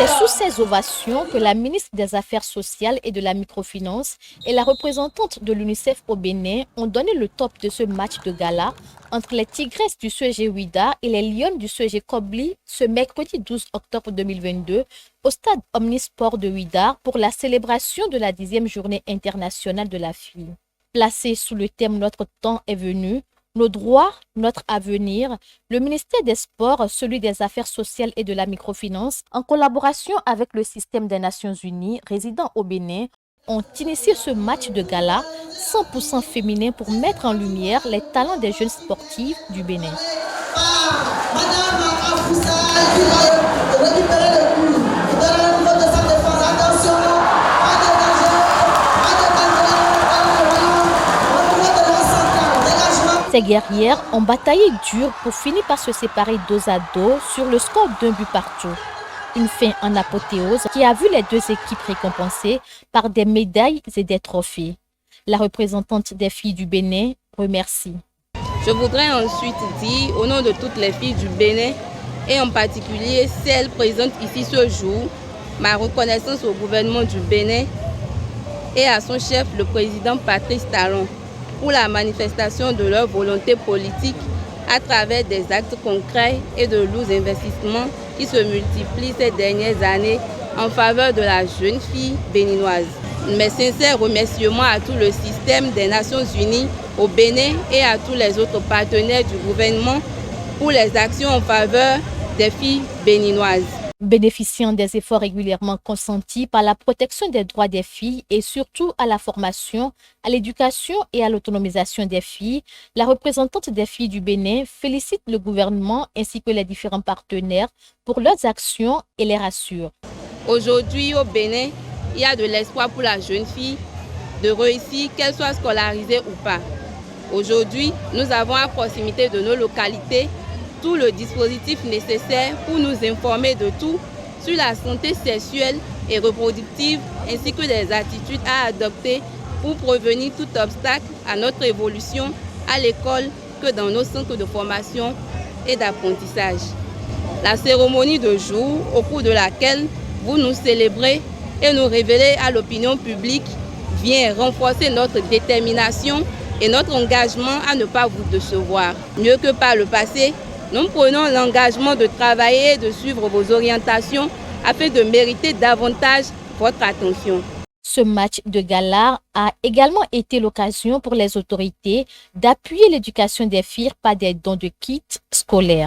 C'est sous ces ovations que la ministre des Affaires sociales et de la microfinance et la représentante de l'UNICEF au Bénin ont donné le top de ce match de gala entre les Tigresses du CEG Ouida et les Lionnes du CEG Kobli ce mercredi 12 octobre 2022 au stade Omnisport de Ouida pour la célébration de la 10e journée internationale de la fille. Placée sous le thème « Notre temps est venu », nos droits, notre avenir, le ministère des Sports, celui des Affaires sociales et de la microfinance, en collaboration avec le système des Nations Unies résidant au Bénin, ont initié ce match de gala 100% féminin pour mettre en lumière les talents des jeunes sportives du Bénin. Ces guerrières ont bataillé dur pour finir par se séparer dos à dos sur le score d'un but partout. Une fin en apothéose qui a vu les deux équipes récompensées par des médailles et des trophées. La représentante des filles du Bénin remercie. Je voudrais ensuite dire au nom de toutes les filles du Bénin et en particulier celles présentes ici ce jour, ma reconnaissance au gouvernement du Bénin et à son chef, le président Patrice Talon, pour la manifestation de leur volonté politique à travers des actes concrets et de lourds investissements qui se multiplient ces dernières années en faveur de la jeune fille béninoise. Mes sincères remerciements à tout le système des Nations Unies au Bénin et à tous les autres partenaires du gouvernement pour les actions en faveur des filles béninoises. Bénéficiant des efforts régulièrement consentis par la protection des droits des filles et surtout à la formation, à l'éducation et à l'autonomisation des filles, la représentante des filles du Bénin félicite le gouvernement ainsi que les différents partenaires pour leurs actions et les rassure. Aujourd'hui au Bénin, il y a de l'espoir pour la jeune fille de réussir, qu'elle soit scolarisée ou pas. Aujourd'hui, nous avons à proximité de nos localités tout le dispositif nécessaire pour nous informer de tout sur la santé sexuelle et reproductive ainsi que des attitudes à adopter pour prévenir tout obstacle à notre évolution à l'école que dans nos centres de formation et d'apprentissage. La cérémonie de jour au cours de laquelle vous nous célébrez et nous révélez à l'opinion publique vient renforcer notre détermination et notre engagement à ne pas vous décevoir. Mieux que par le passé, nous prenons l'engagement de travailler et de suivre vos orientations afin de mériter davantage votre attention. Ce match de gala a également été l'occasion pour les autorités d'appuyer l'éducation des filles par des dons de kits scolaires.